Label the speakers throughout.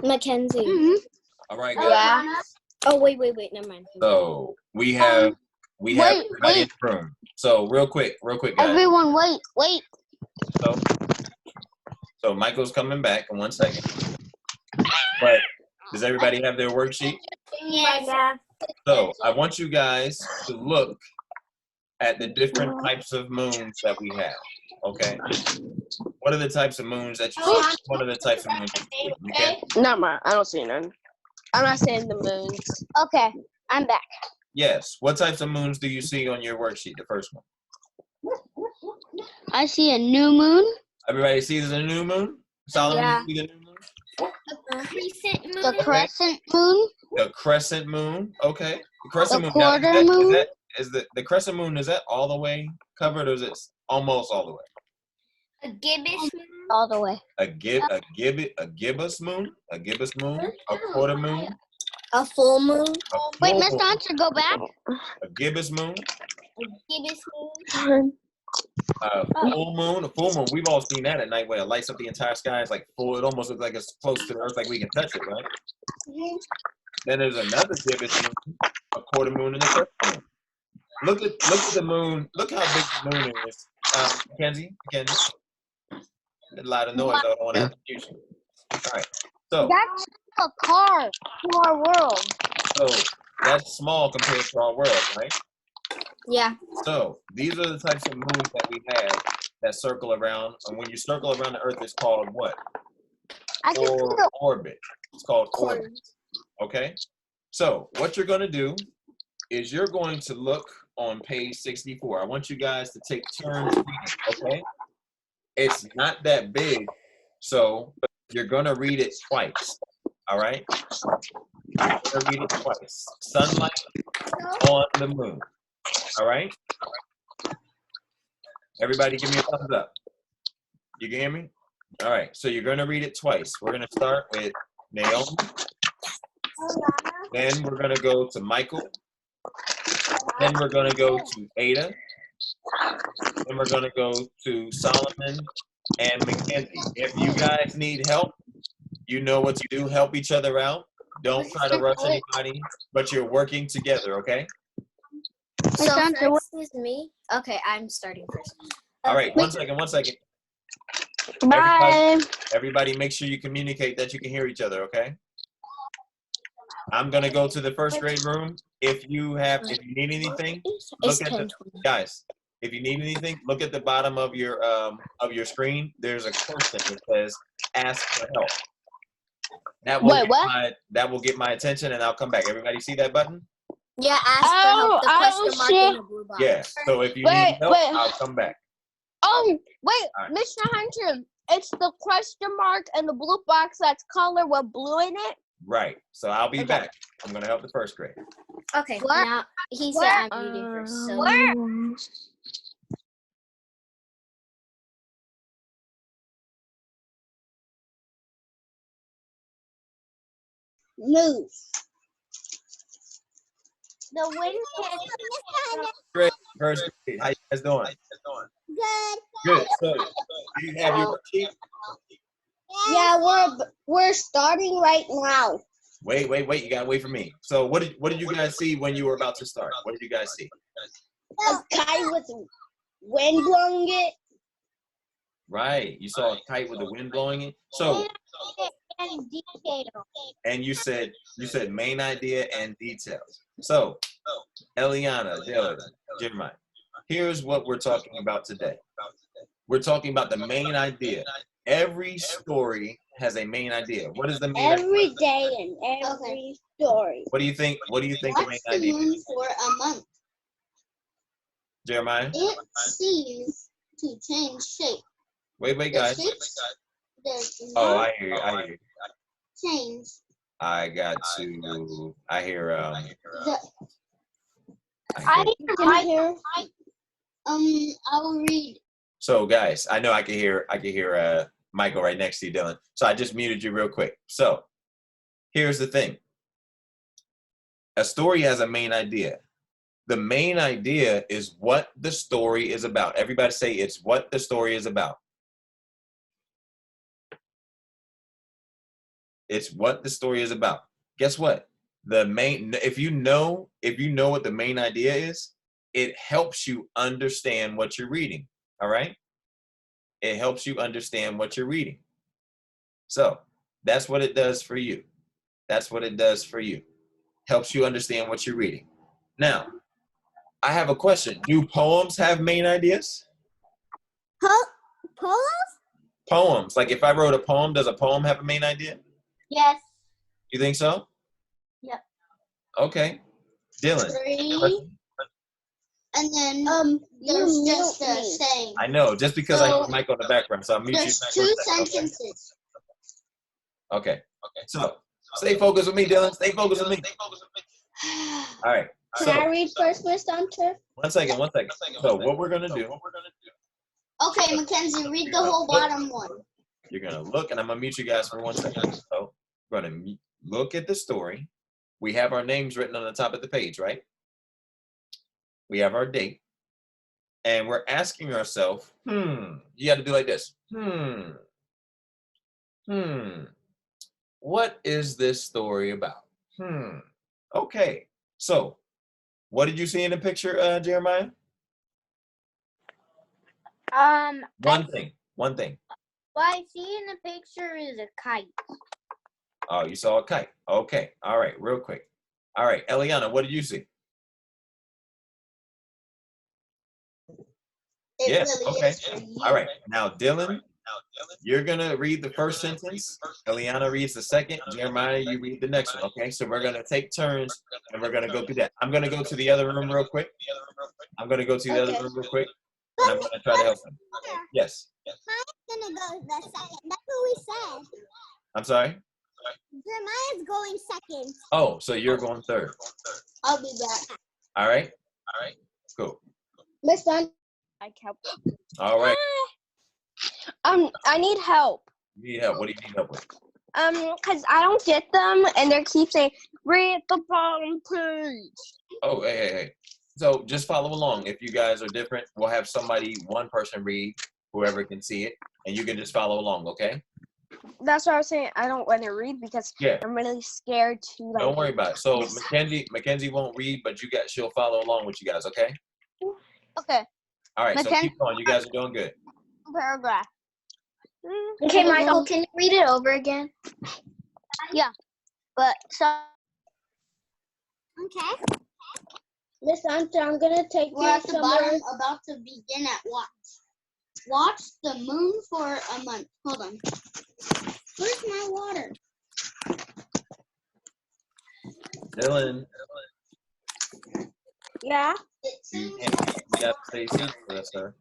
Speaker 1: Mackenzie.
Speaker 2: Mm-hmm.
Speaker 3: All right, guys.
Speaker 2: Yeah.
Speaker 1: Oh, wait, never mind.
Speaker 3: So we have everybody in the room. So real quick, guys.
Speaker 2: Everyone, wait.
Speaker 3: So Michael's coming back in 1 second. But does everybody have their worksheet?
Speaker 1: Yeah.
Speaker 3: So I want you guys to look at the different types of moons that we have. Okay. What are the types of moons that you see? What are the types of moons you see? Okay?
Speaker 2: Not mine. I don't see none. I'm not seeing the moons. Okay, I'm back.
Speaker 3: Yes. What types of moons do you see on your worksheet? The first one.
Speaker 2: I see a new moon.
Speaker 3: Everybody sees a new moon? Solomon,
Speaker 1: Yeah.
Speaker 3: you see the new moon?
Speaker 2: The crescent moon.
Speaker 3: The crescent moon. Okay. The crescent moon.
Speaker 2: Quarter
Speaker 3: Now,
Speaker 2: moon.
Speaker 3: Is the crescent moon, is that all the way covered or is it almost all the way?
Speaker 1: A gibbous moon.
Speaker 2: All the way.
Speaker 3: A gibbous moon? A gibbous moon? A quarter moon?
Speaker 1: A full moon.
Speaker 2: Wait,
Speaker 3: full
Speaker 2: Miss
Speaker 3: moon.
Speaker 2: Johnson, go back.
Speaker 3: A gibbous moon?
Speaker 1: A gibbous moon.
Speaker 3: A full moon? A full moon. We've all seen that at night where it lights up the entire sky. It's like full. It almost looks like it's close to the earth, like we can touch it, right? Then there's another gibbous moon, a quarter moon, and a crescent moon. Look at the moon. Look how big the moon is. Mackenzie. A lot of noise. I don't want to have confusion. All right. So
Speaker 2: That's a car to our world.
Speaker 3: So that's small compared to our world, right?
Speaker 1: Yeah.
Speaker 3: So these are the types of moons that we have that circle around. And when you circle around the Earth, it's called what?
Speaker 2: I can see the
Speaker 3: Orbit. It's called orbit. Okay? So what you're going to do is you're going to look on page 64. I want you guys to take turns reading, okay? It's not that big, so you're going to read it twice, all right? You're going to read it twice. Sunlight on the moon, all right? Everybody give me a thumbs up. You can hear me? All right, so you're going to read it twice. We're going to start with Naomi. Then we're going to go to Michael. Then we're going to go to Ada. Then we're going to go to Solomon and Mackenzie. If you guys need help, you know what to do. Help each other out. Don't try to rush anybody, but you're working together, okay?
Speaker 1: So first is me. Okay, I'm starting first.
Speaker 3: All right, one second.
Speaker 2: bye.
Speaker 3: Everybody make sure you communicate that you can hear each other, okay? I'm going to go to the first grade room. If you need anything, look at guys. If you need anything, look at the bottom of your screen. There's a question that says "Ask for help." That will get my attention, and I'll come back. Everybody see that button?
Speaker 1: Yeah, ask for help. The question mark in the blue box.
Speaker 3: Yeah. So if you need help, I'll come back.
Speaker 2: Wait,
Speaker 3: right.
Speaker 2: Mr. Hunter, it's the question mark and the blue box that's colored with blue in it.
Speaker 3: Right. So I'll be back. I'm gonna help the first grade.
Speaker 1: Okay. Now he said I'm reading first. So.
Speaker 2: Move. The wind.
Speaker 3: Great. First grade. How you guys doing? Good. So do you have your worksheet?
Speaker 2: Yeah, we're starting right now.
Speaker 3: Wait. You gotta wait for me. So what did you guys see when you were about to start? What did you guys see?
Speaker 2: A kite with wind blowing it.
Speaker 3: Right. You saw a kite with the wind blowing it. So and you said main idea and details. So Eliana, Dylan, Jeremiah, here's what we're talking about today. We're talking about the main idea. Every story has a main idea. What is the main idea?
Speaker 2: Every day and every story.
Speaker 3: What do you think? What do you think the main idea is?
Speaker 2: For a month.
Speaker 3: Jeremiah?
Speaker 2: It seems to change shape.
Speaker 3: Wait, guys. Oh, I hear you.
Speaker 2: Change.
Speaker 3: I got to. I hear.
Speaker 2: I hear. I'll read.
Speaker 3: So, guys, I know I can hear. Michael right next to you, Dylan. So I just muted you real quick. So, here's the thing. A story has a main idea. The main idea is what the story is about. Everybody say it's what the story is about. It's what the story is about. Guess what? If you know what the main idea is, it helps you understand what you're reading. All right? It helps you understand what you're reading. So that's what it does for you. That's what it does for you. Helps you understand what you're reading. Now, I have a question. Do poems have main ideas?
Speaker 4: Polos?
Speaker 3: Poems. Like if I wrote a poem, does a poem have a main idea?
Speaker 1: Yes.
Speaker 3: You think so?
Speaker 1: Yep.
Speaker 3: Okay. Dylan.
Speaker 4: 3. And then there's just a saying.
Speaker 3: I know, just because I
Speaker 4: So,
Speaker 3: have a mic on the background, so I'll mute you.
Speaker 4: There's
Speaker 3: back
Speaker 4: 2
Speaker 3: for a second, okay?
Speaker 4: sentences.
Speaker 3: Okay. So stay focused with me, Dylan. Stay focused with me. All right.
Speaker 2: Can
Speaker 3: So
Speaker 2: I read first, Miss Hunter?
Speaker 3: one second. So what we're gonna do?
Speaker 4: Okay, Mackenzie, read the whole bottom one.
Speaker 3: You're gonna look, and I'm gonna mute you guys for 1 second. So we're gonna look at the story. We have our names written on the top of the page, right? We have our date, and we're asking ourselves, You got to do like this. What is this story about? Okay. So, what did you see in the picture, Jeremiah? One thing.
Speaker 1: What I see in the picture is a kite.
Speaker 3: Oh, you saw a kite. Okay. All right. Real quick. All right. Eliana, what did you see?
Speaker 4: It
Speaker 3: Yeah.
Speaker 4: really
Speaker 3: Okay.
Speaker 4: is for you.
Speaker 3: All right. Now, Dylan, you're going to read the first sentence. Eliana reads the second. Jeremiah, you read the next one. Okay. So we're going to take turns and we're going to go through that. I'm going to go to the other room real quick. And I'm going to try to help him. Yes.
Speaker 4: Gonna go the second. That's what we said.
Speaker 3: I'm sorry?
Speaker 4: Jeremiah's going second.
Speaker 3: Oh, so you're going third.
Speaker 4: I'll be back.
Speaker 3: All right. Cool.
Speaker 2: Miss Hunter, I help.
Speaker 3: All right.
Speaker 2: I need help.
Speaker 3: You need help. What do you need help with?
Speaker 2: Cause I don't get them, and they keep saying read the bottom page.
Speaker 3: Oh, hey. So just follow along. If you guys are different, we'll have one person read, whoever can see it, and you can just follow along, okay?
Speaker 2: That's what I was saying. I don't want to read because I'm really scared to. Like,
Speaker 3: Don't worry about it. So Mackenzie won't read, but she'll follow along with you guys, okay?
Speaker 2: Okay.
Speaker 3: All right. So keep going. You guys are doing good.
Speaker 2: Paragraph.
Speaker 1: Okay, Michael, can you read it over again?
Speaker 2: Yeah.
Speaker 1: But so.
Speaker 4: Okay.
Speaker 2: Miss Hunter, I'm gonna take
Speaker 4: We're
Speaker 2: you
Speaker 4: at the
Speaker 2: somewhere.
Speaker 4: bottom, about to begin at watch. Watch the moon for a month. Hold on. Where's my water?
Speaker 3: Dylan,
Speaker 2: Yeah.
Speaker 3: you got to stay seated for us, sir.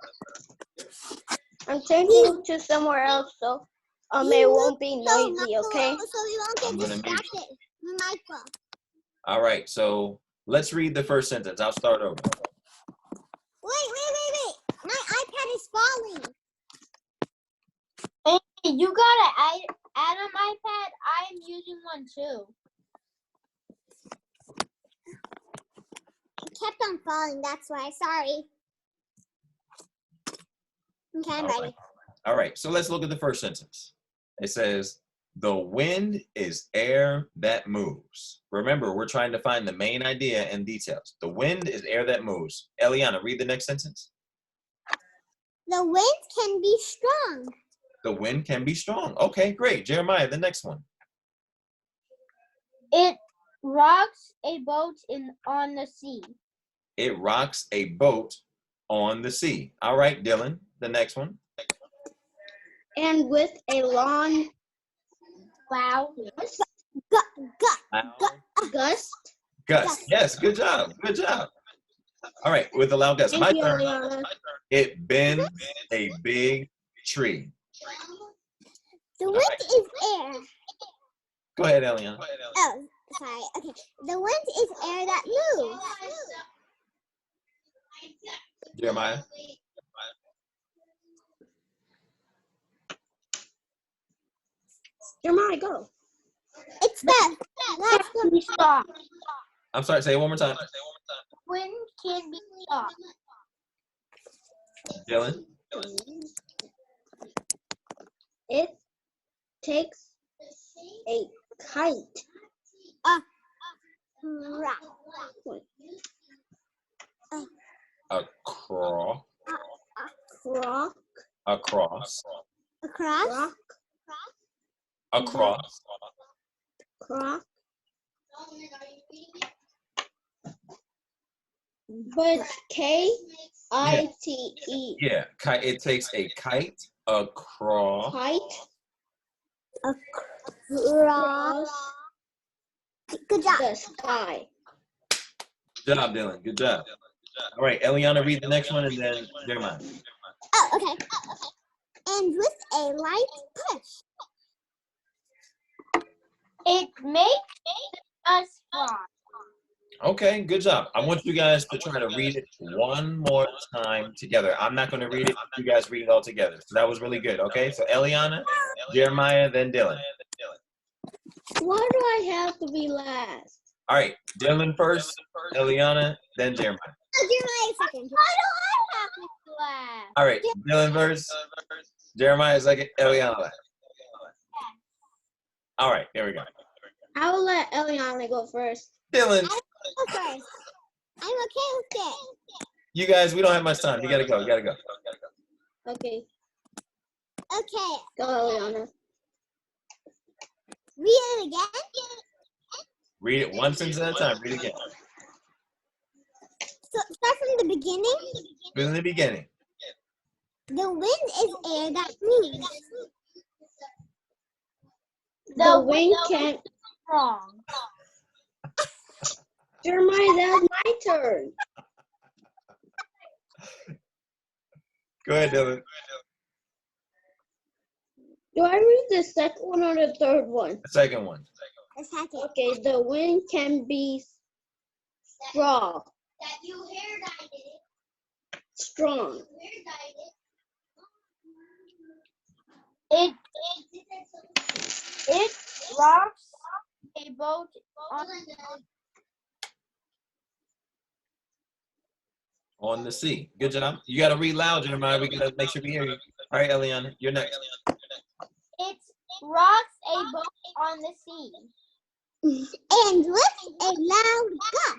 Speaker 2: I'm changing to somewhere else, so it won't be noisy, okay?
Speaker 4: So we won't
Speaker 3: I'm
Speaker 4: get
Speaker 3: gonna mute
Speaker 4: distracted. Michael.
Speaker 3: All right. So let's read the first sentence. I'll start over.
Speaker 4: Wait. My iPad is falling.
Speaker 1: Hey, you got an Adam iPad? I'm using one too.
Speaker 4: It kept on falling, that's why. Sorry. Okay, I'm ready.
Speaker 3: All right. So let's look at the first sentence. It says, the wind is air that moves. Remember, we're trying to find the main idea and details. The wind is air that moves. Eliana, read the next sentence.
Speaker 4: The wind can be strong.
Speaker 3: The wind can be strong. Okay, great. Jeremiah, the next one.
Speaker 1: It rocks a boat on the sea.
Speaker 3: It rocks a boat on the sea. All right, Dylan, the next one.
Speaker 2: And with a long
Speaker 1: Wow.
Speaker 4: Gust.
Speaker 3: Gust. Yes, good job. All right, with a loud gust. My turn.
Speaker 2: Eliana.
Speaker 3: It bends a big tree.
Speaker 4: The wind is air.
Speaker 3: Go ahead, Eliana.
Speaker 4: Oh, sorry. Okay. The wind is air that moves.
Speaker 3: Jeremiah.
Speaker 2: Jeremiah, go.
Speaker 4: It's the
Speaker 1: Stop.
Speaker 3: I'm sorry, say it one more time.
Speaker 1: Wind can be stopped.
Speaker 3: Dylan.
Speaker 2: It takes a kite.
Speaker 1: Rock.
Speaker 3: A cross.
Speaker 2: Croc.
Speaker 3: Across.
Speaker 1: Across.
Speaker 2: Croc.
Speaker 3: Across.
Speaker 2: Croc. But K-I-T-E.
Speaker 3: Yeah. Kite. It takes a kite across.
Speaker 2: Kite.
Speaker 1: Across. Good job.
Speaker 2: The sky.
Speaker 3: Good job, Dylan. Good job. All right, Eliana, read the next one, and then Jeremiah.
Speaker 1: Oh, okay. And with a light push, it makes us fly.
Speaker 3: Okay, good job. I want you guys to try to read it one more time together. I'm not going to read it. You guys read it all together. So that was really good. Okay, so Eliana, Jeremiah, then Dylan.
Speaker 2: Why do I have to be last?
Speaker 3: All right, Dylan first, Eliana, then Jeremiah.
Speaker 1: Jeremiah second. Why do I have to laugh?
Speaker 3: All right, Dylan first, Jeremiah second, Eliana last. All right, here we go.
Speaker 2: I will let Eliana go first.
Speaker 3: Dylan,
Speaker 1: Okay. I'm okay with that.
Speaker 3: you guys, we don't have much time. You gotta go. You gotta go.
Speaker 2: Okay.
Speaker 1: Okay.
Speaker 2: Go, Eliana.
Speaker 1: Read it again.
Speaker 3: Read it one sentence at a time. Read it again.
Speaker 1: So start from the beginning.
Speaker 3: From the beginning.
Speaker 1: The wind is air that moves.
Speaker 2: The wind can't.
Speaker 1: Wrong.
Speaker 2: Jeremiah, that's my turn.
Speaker 3: Go ahead, Dylan.
Speaker 2: Do I read the second one or the third one?
Speaker 3: The second one.
Speaker 1: The second.
Speaker 2: Okay, the wind can be strong.
Speaker 4: That you hair dyed it.
Speaker 2: Strong.
Speaker 4: Hair dyed
Speaker 1: It rocks a boat on
Speaker 3: On the sea. Good job. You got to read loud, Jeremiah. We got to make sure we hear you. All right, Eliana, you're next.
Speaker 1: It rocks a boat on the sea. And with a loud gust.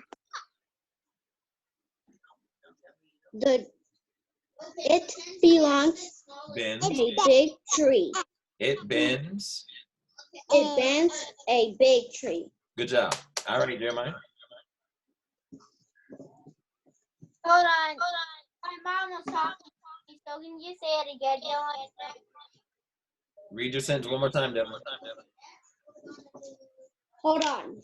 Speaker 2: It belongs
Speaker 3: Bends.
Speaker 2: to a big tree.
Speaker 3: It bends.
Speaker 2: It bends a big tree.
Speaker 3: Good job. All right, Jeremiah.
Speaker 1: Hold on. My mom was talking to me, so can you say it again, Dylan?
Speaker 3: Read your sentence one more time, Dylan.
Speaker 2: Hold on.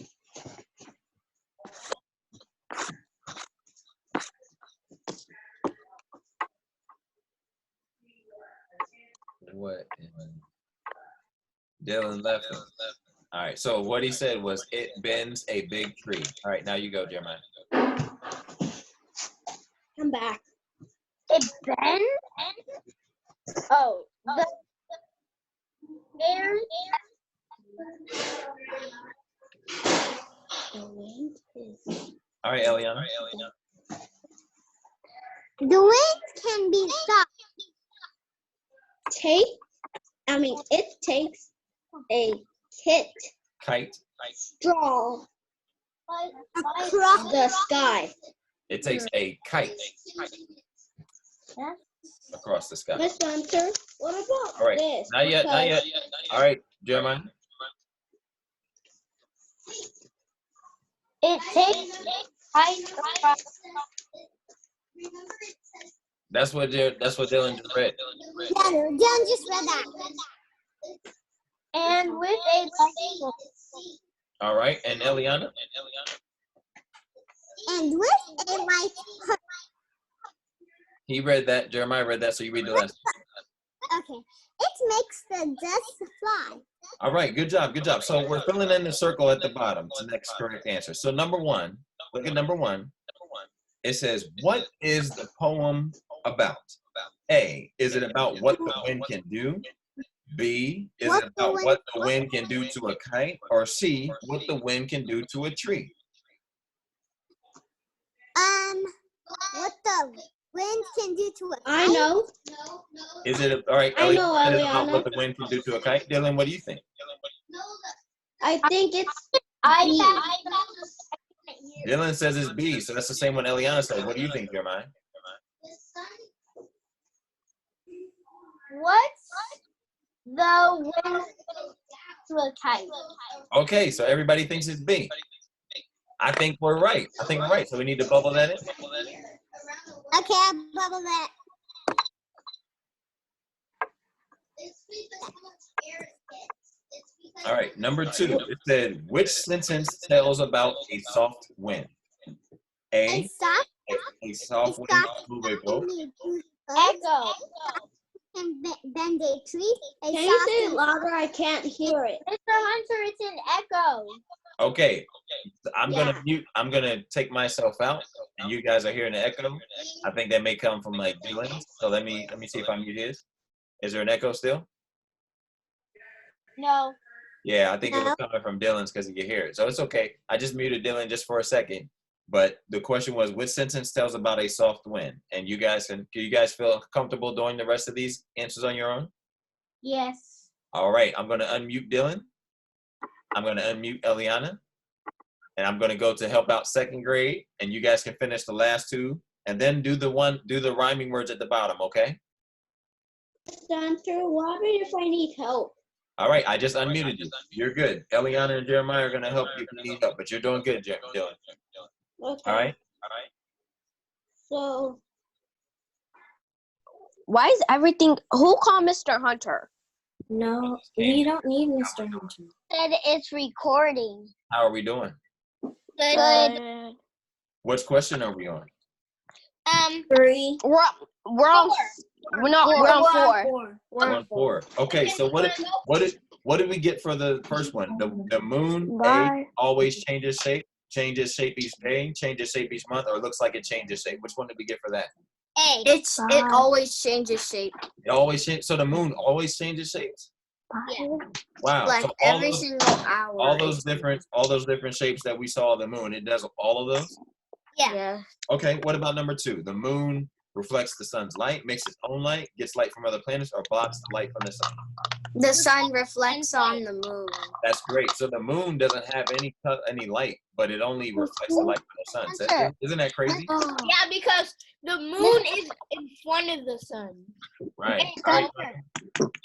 Speaker 3: What? Dylan left. All right, so what he said was it bends a big tree. All right, now you go, Jeremiah.
Speaker 2: I'm back.
Speaker 1: It bends? Oh, the air.
Speaker 2: The wind is.
Speaker 3: All right, Eliana.
Speaker 1: The wind can be stopped.
Speaker 2: It takes a
Speaker 3: Kite.
Speaker 2: straw
Speaker 1: Across
Speaker 2: the sky.
Speaker 3: It takes a kite across the sky.
Speaker 2: Miss Hunter, what about
Speaker 3: All right,
Speaker 2: this?
Speaker 3: not yet, not yet. All right, Jeremiah.
Speaker 1: it takes
Speaker 3: That's what Dylan just read.
Speaker 1: Dylan just read that. And with a bicycle.
Speaker 3: All right, and Eliana.
Speaker 1: And with a light.
Speaker 3: He read that. Jeremiah read that. So you read the last.
Speaker 1: Okay. It makes the dust fly.
Speaker 3: All right, good job, good job. So we're filling in the circle at the bottom. It's the next correct answer. So number one, look at number one. It says, what is the poem about? A, is it about what the wind can do? B, is it about what the wind can do to a kite? Or C, what the wind can do to a tree?
Speaker 1: What the wind can do to a kite?
Speaker 2: I know.
Speaker 3: Is it all right?
Speaker 2: I know,
Speaker 3: Is it about
Speaker 2: Eliana.
Speaker 3: what the wind can do to a kite? Dylan, what do you think?
Speaker 2: I think it's
Speaker 1: I
Speaker 2: B.
Speaker 1: have
Speaker 3: Dylan says it's B, so that's the same one Eliana said. What do you think, Jeremiah?
Speaker 1: what's the wind to kite?
Speaker 3: Okay, so everybody thinks it's B. I think we're right. I think we're right. So we need to bubble that in.
Speaker 1: Okay, I'll bubble that.
Speaker 3: All right, number 2. It said, which sentence tells about a soft wind?
Speaker 1: A
Speaker 3: A,
Speaker 1: soft
Speaker 3: a soft wind move a boat.
Speaker 1: echo. And bend a tree. A
Speaker 2: Can you say it
Speaker 1: soft
Speaker 2: louder? I can't hear it.
Speaker 1: Mr. Hunter, it's an echo.
Speaker 3: Okay, I'm
Speaker 1: Yeah.
Speaker 3: gonna mute. I'm gonna take myself out, and you guys are hearing the echo. I think that may come from like Dylan. So let me see if I mute his. Is there an echo still?
Speaker 1: No.
Speaker 3: Yeah, I think it was coming from Dylan's because he could hear it. So it's okay. I just muted Dylan just for a second. But the question was, which sentence tells about a soft wind? And you guys can you guys feel comfortable doing the rest of these answers on your own?
Speaker 1: Yes.
Speaker 3: All right, I'm gonna unmute Dylan. I'm gonna unmute Eliana. And I'm gonna go to help out second grade, and you guys can finish the last 2, and then do the rhyming words at the bottom, okay?
Speaker 2: Center, what if I need help?
Speaker 3: All right, I just unmuted you. You're good. Eliana and Jeremiah are gonna help you if you need help, but you're doing good, Dylan.
Speaker 2: Okay.
Speaker 3: All right.
Speaker 2: So
Speaker 5: Why is everything? Who called Mr. Hunter?
Speaker 6: No, we don't need Mr. Hunter.
Speaker 1: Said it's recording.
Speaker 3: How are we doing?
Speaker 1: Good.
Speaker 3: Which question are we on?
Speaker 6: 3.
Speaker 5: We're on. We're not. We're on 4.
Speaker 3: We're on 4. Okay, so what did we get for the first one? The moon A always changes shape each day, changes shape each month, or looks like it changes shape. Which one did we get for that?
Speaker 1: A.
Speaker 5: It always changes shape.
Speaker 3: It always changes. So the moon always changes shapes.
Speaker 1: Yeah.
Speaker 3: Wow.
Speaker 5: Like
Speaker 3: So
Speaker 5: every single hour.
Speaker 3: all those different shapes that we saw of the moon, it does all of those?
Speaker 5: Yeah.
Speaker 3: Okay, what about number 2? The moon reflects the sun's light, makes its own light, gets light from other planets, or blocks the light from the sun.
Speaker 5: The sun reflects on the moon.
Speaker 3: That's great. So the moon doesn't have any light, but it only reflects the light from the sun. So isn't that crazy?
Speaker 1: Yeah, because the moon is in front of the sun.
Speaker 3: Right. All right.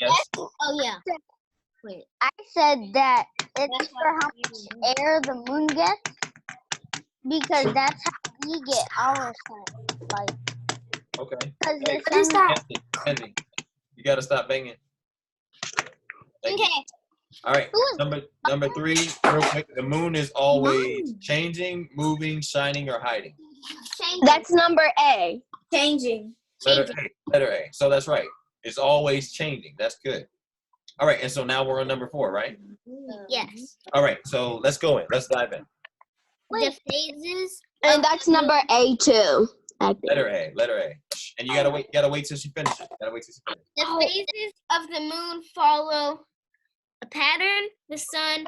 Speaker 3: Yes.
Speaker 1: Oh yeah.
Speaker 7: Wait, I said that it's for how much air the moon gets, because that's how we get our sun. Like,
Speaker 3: Okay.
Speaker 7: because
Speaker 3: Hey,
Speaker 7: the sun.
Speaker 3: Kenzie, you got to stop banging. Thank you.
Speaker 1: Okay.
Speaker 3: All right. Number 3, real quick. The moon is always changing, moving, shining, or hiding.
Speaker 5: That's number A.
Speaker 6: Changing.
Speaker 3: Letter A. So that's right. It's always changing. That's good. All right. And so now we're on number 4, right?
Speaker 1: Yes.
Speaker 3: All right. So let's go in. Let's dive in.
Speaker 1: The phases.
Speaker 5: And that's number A too. I think.
Speaker 3: Letter A. And you gotta wait till she finishes.
Speaker 1: The phases of the moon follow a pattern. The sun,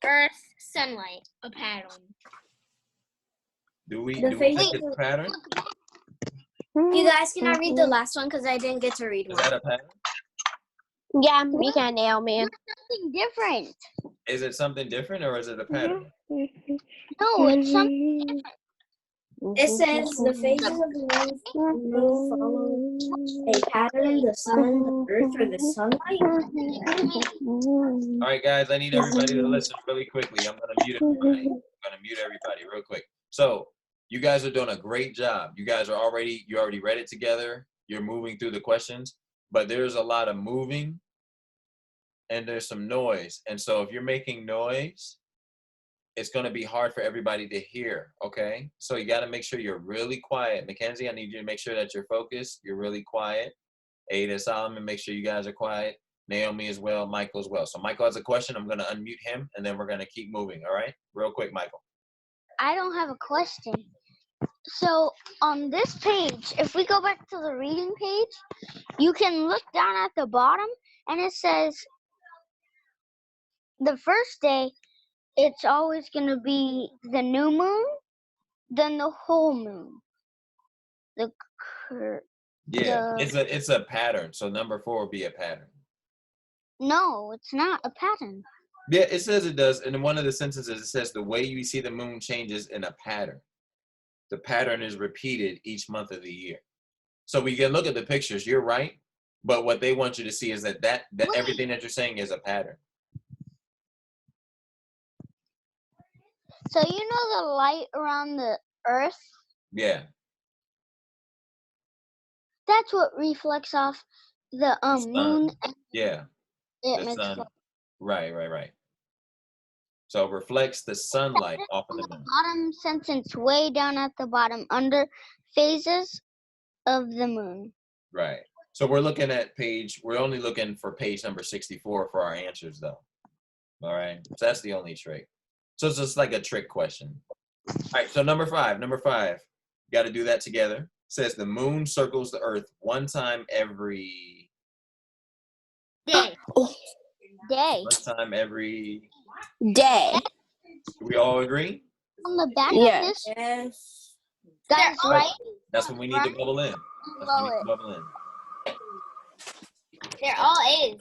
Speaker 1: earth, sunlight. A pattern.
Speaker 3: Do we
Speaker 6: The
Speaker 3: think
Speaker 6: phases
Speaker 3: it's a pattern?
Speaker 6: You guys, can I read the last one? Because I didn't get to read
Speaker 3: Is
Speaker 6: one.
Speaker 3: that a pattern?
Speaker 5: Yeah, you can nail me.
Speaker 7: Something different.
Speaker 3: Is it something different or is it a pattern?
Speaker 7: No, it's something.
Speaker 6: It says the phases of the moon follow a pattern, the sun, the earth, or the sunlight.
Speaker 3: All right, guys, I need everybody to listen really quickly. I'm gonna mute everybody. Real quick. So you guys are doing a great job. You already read it together. You're moving through the questions, but there's a lot of moving and there's some noise. And so if you're making noise, it's going to be hard for everybody to hear, okay? So you got to make sure you're really quiet. Mackenzie, I need you to make sure that you're focused. You're really quiet. Ada, Solomon, make sure you guys are quiet. Naomi as well, Michael as well. So Michael has a question. I'm going to unmute him, and then we're going to keep moving, all right? Real quick, Michael.
Speaker 7: I don't have a question. So on this page, if we go back to the reading page, you can look down at the bottom, and it says the first day, it's always going to be the new moon, then the whole moon.
Speaker 3: Yeah, it's a pattern. So number 4 would be a pattern.
Speaker 7: No, it's not a pattern.
Speaker 3: Yeah, it says it does. And in one of the sentences, it says the way you see the moon changes in a pattern. The pattern is repeated each month of the year. So we can look at the pictures. You're right. But what they want you to see is that everything that you're saying is a pattern.
Speaker 7: So you know the light around the Earth?
Speaker 3: Yeah.
Speaker 7: That's what reflects off the
Speaker 3: Sun.
Speaker 7: moon. And
Speaker 3: Yeah.
Speaker 7: it
Speaker 3: The
Speaker 7: makes
Speaker 3: sun.
Speaker 7: light.
Speaker 3: Right. So it reflects the sunlight off of the moon.
Speaker 7: Bottom sentence way down at the bottom under phases of the moon.
Speaker 3: Right. So we're looking at we're only looking for page number 64 for our answers though. All right. So that's the only trick. So it's just like a trick question. All right. So number five, got to do that together. It says the moon circles the earth one time every
Speaker 1: Day.
Speaker 7: Day.
Speaker 3: one time every.
Speaker 5: Day.
Speaker 3: Do we all agree?
Speaker 7: On the back
Speaker 5: Yes.
Speaker 7: of this,
Speaker 6: Yes.
Speaker 7: guys,
Speaker 3: Right.
Speaker 7: right?
Speaker 3: That's when we need to bubble in. That's when we need to bubble in.
Speaker 1: They're all A's.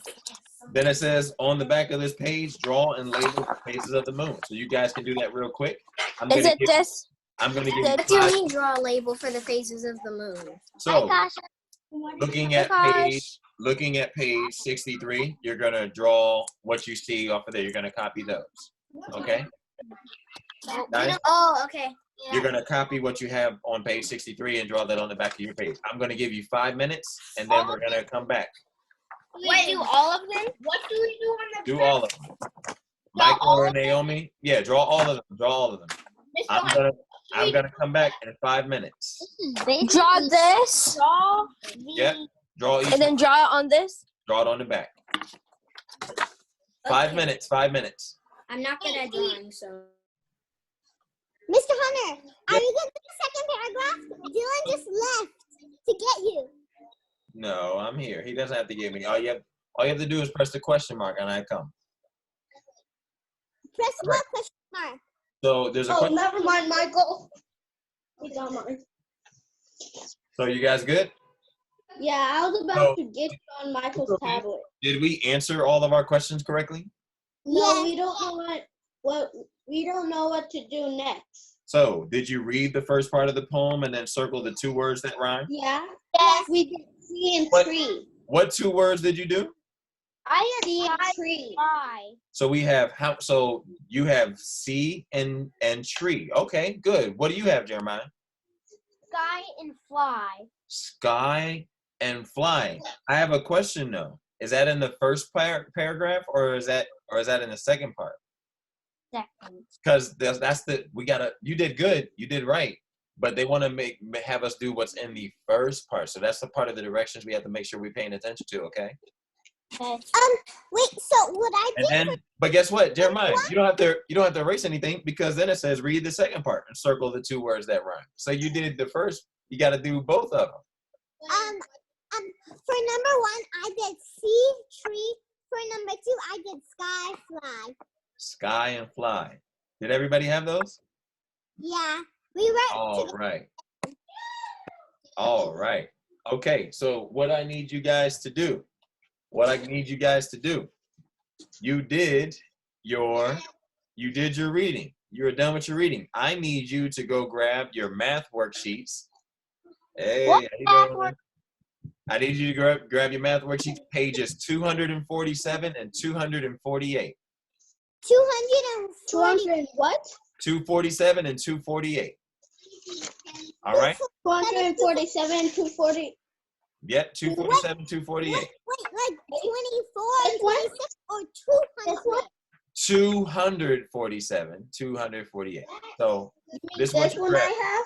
Speaker 3: Then it says on the back of this page, draw and label the phases of the moon. So you guys can do that real quick. I'm
Speaker 5: Is
Speaker 3: gonna
Speaker 5: it
Speaker 3: give,
Speaker 5: this?
Speaker 3: I'm gonna give
Speaker 5: What
Speaker 3: you
Speaker 1: What do you
Speaker 3: 5.
Speaker 1: mean draw a label for the phases of the moon?
Speaker 3: So
Speaker 7: Gosh,
Speaker 3: looking at page 63, you're gonna draw what you see off of there. You're gonna copy those. Okay? Guys,
Speaker 1: Oh, okay.
Speaker 3: you're gonna copy what you have on page 63 and draw that on the back of your page. I'm gonna give you 5 minutes and then we're gonna come back.
Speaker 1: Wait, do all of them? What do we do on the
Speaker 3: Do all of them. Michael or Naomi? Yeah, draw all of them. Draw all of them. I'm gonna come back in 5 minutes.
Speaker 7: this is basically
Speaker 5: Draw this
Speaker 1: Draw the
Speaker 3: Yep. Draw each
Speaker 5: and then draw it on this.
Speaker 3: draw it on the back. 5 minutes, 5 minutes.
Speaker 1: I'm not good at drawing, so.
Speaker 2: Mr. Hunter, are you going to do the second paragraph? Dylan just left to get you.
Speaker 3: No, I'm here. He doesn't have to give me. All you have to do is press the question mark and I come.
Speaker 2: Press
Speaker 3: Right.
Speaker 2: what question mark?
Speaker 3: So there's a question.
Speaker 2: Never mind, Michael. We got mine.
Speaker 3: So you guys good?
Speaker 2: Yeah, I was about to get you on Michael's
Speaker 3: Okay.
Speaker 2: tablet.
Speaker 3: Did we answer all of our questions correctly?
Speaker 2: No, we don't know what to do next.
Speaker 3: So did you read the first part of the poem and then circle the 2 words that rhyme?
Speaker 2: Yeah. Yes. We did see and
Speaker 3: What?
Speaker 2: tree.
Speaker 3: What 2 words did you do?
Speaker 2: I had see and tree.
Speaker 3: So we have so you have sea and tree. Okay, good. What do you have, Jeremiah?
Speaker 1: Sky and fly.
Speaker 3: Sky and fly. I have a question though. Is that in the first paragraph or is that in the second part?
Speaker 1: Second.
Speaker 3: Because you did good, you did right, but they want to have us do what's in the first part. So that's the part of the directions we have to make sure we're paying attention to. Okay.
Speaker 2: Wait, so would I
Speaker 3: And then, but guess what, Jeremiah, you don't have to erase anything because then it says read the second part and circle the 2 words that rhyme. So you did the first. You got to do both of them.
Speaker 2: for number 1, I did see, tree. For number 2, I did sky, fly.
Speaker 3: Sky and fly. Did everybody have those?
Speaker 2: Yeah, we read
Speaker 3: All right. All right. Okay. So what I need you guys to do. You did your reading. You're done with your reading. I need you to go grab your math worksheets. Hey, how you doing? I need you to grab your math worksheets, pages 247 and 248.
Speaker 2: 200 what?
Speaker 3: 247 and 248. All right?
Speaker 2: 247, 240.
Speaker 3: Yep, 247, 248.
Speaker 2: Wait, like 24, 26, or 200?
Speaker 3: 247, 248. So this is what
Speaker 2: This
Speaker 3: you're
Speaker 2: one
Speaker 3: grabbing.
Speaker 2: I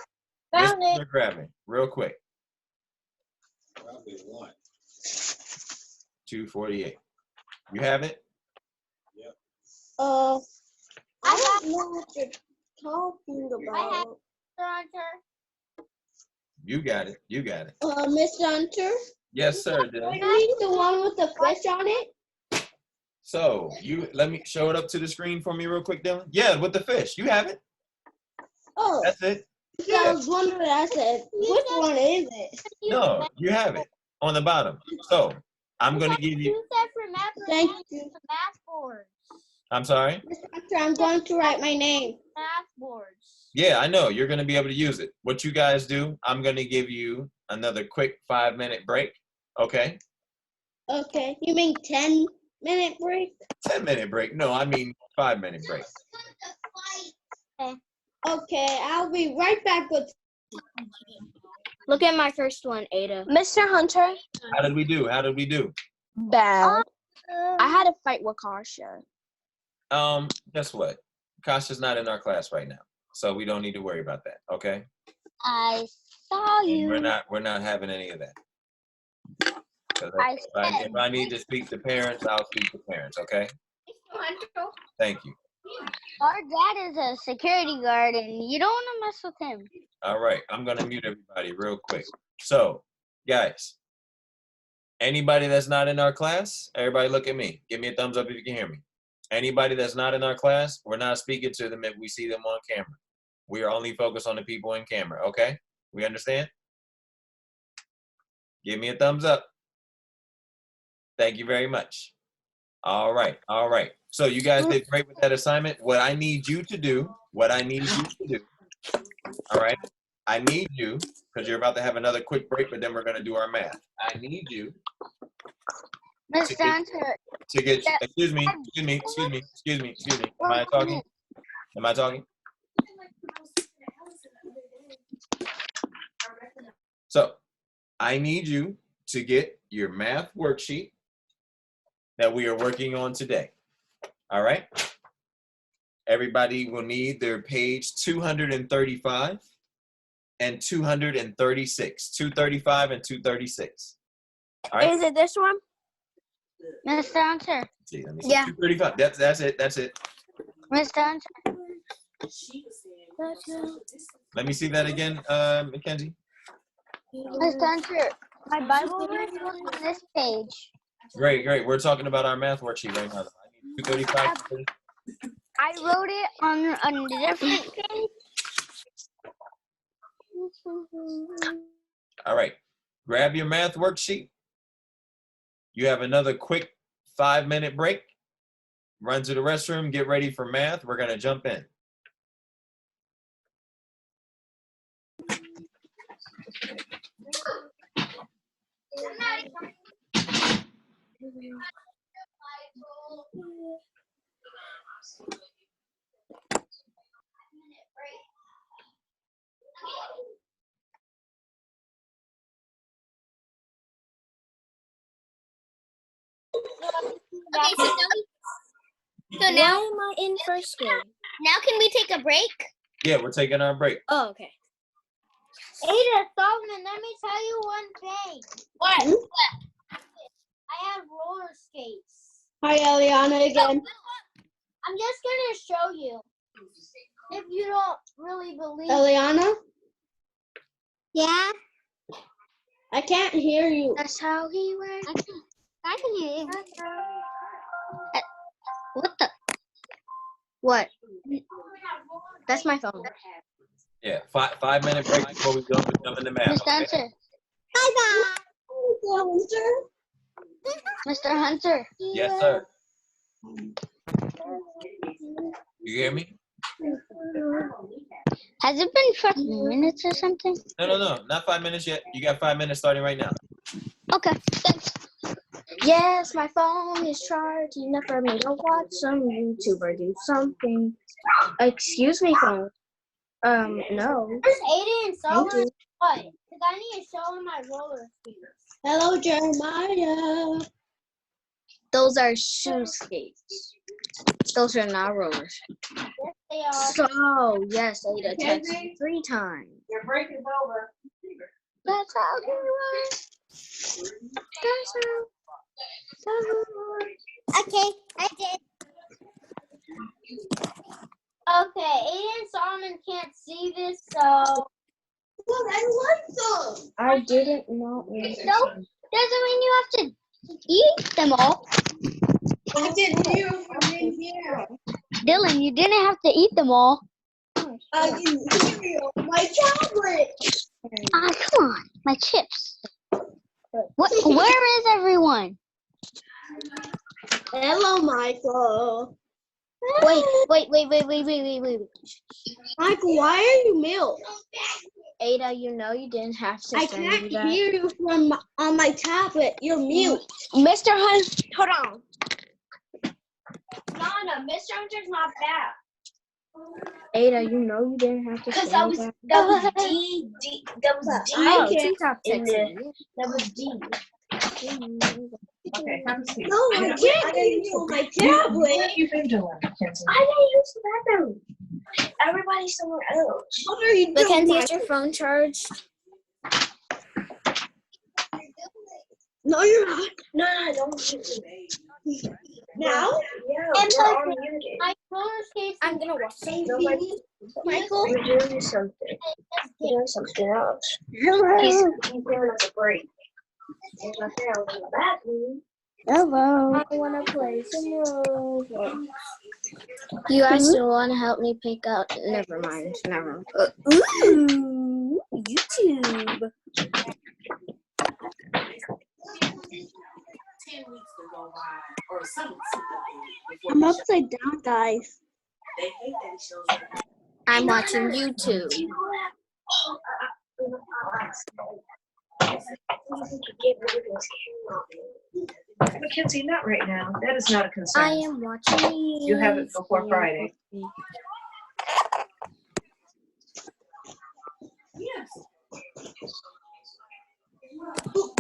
Speaker 2: have?
Speaker 3: This is what you're grabbing, real quick. 248. You have it?
Speaker 2: I don't know what you're talking about.
Speaker 3: You got it. You got it.
Speaker 2: Mr. Hunter?
Speaker 3: Yes, sir. Dylan.
Speaker 2: Read the one with the fish on it?
Speaker 3: So you let me show it up to the screen for me real quick, Dylan. Yeah, with the fish. You have it.
Speaker 2: Oh,
Speaker 3: That's it.
Speaker 2: I was wondering, I said, which one is it?
Speaker 3: No, you have it on the bottom. So I'm gonna give you.
Speaker 2: Thank you.
Speaker 1: Math board.
Speaker 3: I'm sorry?
Speaker 2: Mr. Hunter, I'm going to write my name.
Speaker 7: Math boards.
Speaker 3: Yeah, I know. You're going to be able to use it. What you guys do, I'm going to give you another quick 5-minute break. Okay?
Speaker 2: Okay. You mean 10-minute break?
Speaker 3: 10-minute break. No, I mean 5-minute break.
Speaker 2: Okay, I'll be right back with.
Speaker 6: Look at my first one, Ada.
Speaker 5: Mr. Hunter,
Speaker 3: How did we do? How did we do?
Speaker 5: bad. I had a fight with Karsha.
Speaker 3: Guess what? Kasha's not in our class right now. So we don't need to worry about that. Okay?
Speaker 7: I saw
Speaker 3: And
Speaker 7: you.
Speaker 3: we're not having any of that. 'Cause if I need to speak to parents, I'll speak to parents, okay? Thank you.
Speaker 7: Our dad is a security guard, and you don't want to mess with him.
Speaker 3: All right, I'm gonna mute everybody real quick. So, guys, anybody that's not in our class, everybody look at me. Give me a thumbs up if you can hear me. Anybody that's not in our class, we're not speaking to them if we see them on camera. We are only focused on the people in camera, okay? We understand? Give me a thumbs up. Thank you very much. All right, all right. So you guys did great with that assignment. What I need you to do, all right? I need you, because you're about to have another quick break, but then we're going to do our math. I need you
Speaker 7: Mr. Hunter,
Speaker 3: to get, excuse me. Am I talking? Am I talking? So I need you to get your math worksheet that we are working on today. All right? Everybody will need their page 235 and 236. 235 and 236. All right?
Speaker 5: Is it this one?
Speaker 7: Mr. Hunter,
Speaker 3: See, let me see.
Speaker 6: Yeah.
Speaker 3: 235. That's it.
Speaker 7: Mr. Hunter.
Speaker 3: Let me see that again, Mackenzie.
Speaker 7: Mr. Hunter, my Bible verse was on this page.
Speaker 3: Great. We're talking about our math worksheet right now. I need 235.
Speaker 7: I wrote it on a different page.
Speaker 3: All right. Grab your math worksheet. You have another quick 5-minute break. Run to the restroom, get ready for math. We're going to jump in.
Speaker 1: Okay, so
Speaker 6: Why
Speaker 1: now
Speaker 6: am I in first grade?
Speaker 1: now can we take a break?
Speaker 3: Yeah, we're taking our break.
Speaker 6: Oh, okay.
Speaker 7: Ada, Solomon, let me tell you one thing.
Speaker 1: What?
Speaker 7: I have roller skates.
Speaker 2: Hi, Eliana again.
Speaker 7: I'm just gonna show you. If you don't really believe.
Speaker 2: Eliana,
Speaker 7: Yeah,
Speaker 2: I can't hear you.
Speaker 7: that's how he works. I can hear you. What the?
Speaker 6: What? That's my phone.
Speaker 3: Yeah, 5-minute break before we jump into math.
Speaker 7: Mr. Hunter. Mr. Hunter.
Speaker 3: Yes, sir. You hear me?
Speaker 7: Has it been 5 minutes or something?
Speaker 3: No, not 5 minutes yet. You got 5 minutes starting right now.
Speaker 7: Okay, thanks.
Speaker 6: Yes, my phone is charging up for me to watch some YouTube or do something. Excuse me, phone. No.
Speaker 7: Where's Aiden and
Speaker 6: Thank
Speaker 7: Solomon?
Speaker 6: you.
Speaker 7: What? Because I need to show them my roller skates.
Speaker 2: Hello, Jeremiah.
Speaker 6: Those are shoe skates. Those are not rollers.
Speaker 7: Yes, they are.
Speaker 6: So, yes, Ada texted me 3 times.
Speaker 2: Your break is over.
Speaker 6: That's how it works. That's how.
Speaker 7: Okay, I did. Okay, Aiden and Solomon can't see this, so.
Speaker 2: Look, I like them.
Speaker 6: I didn't know.
Speaker 7: Doesn't mean you have to eat them all.
Speaker 2: I didn't hear from in here.
Speaker 7: Dylan, you didn't have to eat them all.
Speaker 2: I didn't hear you. My tablet.
Speaker 7: Ah, come on, my chips. What? Where is everyone?
Speaker 2: Hello, Michael.
Speaker 6: Wait.
Speaker 2: Michael, why are you mute?
Speaker 6: Ada, you know you didn't have to
Speaker 2: I
Speaker 6: send
Speaker 2: can't
Speaker 6: me that.
Speaker 2: hear you from on my tablet. You're mute.
Speaker 6: Mr. Hunt, hold on. No, Mr. Hunter's not back. Ada, you know you didn't have to send me that.
Speaker 5: That was D. That was D.
Speaker 6: Oh,
Speaker 2: can't-
Speaker 6: TikTok texted me.
Speaker 5: That was D. Okay, have a seat.
Speaker 2: No, I can't hear you on my tablet.
Speaker 5: What have you been doing, Mackenzie? I didn't use the bathroom. Everybody's somewhere else.
Speaker 2: What are you doing?
Speaker 6: Mackenzie, is
Speaker 2: Michael?
Speaker 6: your phone charged?
Speaker 2: No, you're not.
Speaker 5: No, don't mute me.
Speaker 2: Now?
Speaker 5: Yeah, we're all muted.
Speaker 6: I'm gonna watch it.
Speaker 5: Nobody.
Speaker 2: Michael?
Speaker 5: We're doing something. We're doing something else.
Speaker 2: Hello.
Speaker 5: He's giving us a break. He's not there. I was in the bathroom.
Speaker 2: Hello.
Speaker 6: I wanna play some Roblox. You guys still wanna help me pick out? Never mind. Ooh, YouTube.
Speaker 2: I'm upside down, guys.
Speaker 6: I'm watching YouTube.
Speaker 5: Mackenzie, not right now. That is not a concern.
Speaker 6: I am watching.
Speaker 5: You have it before Friday.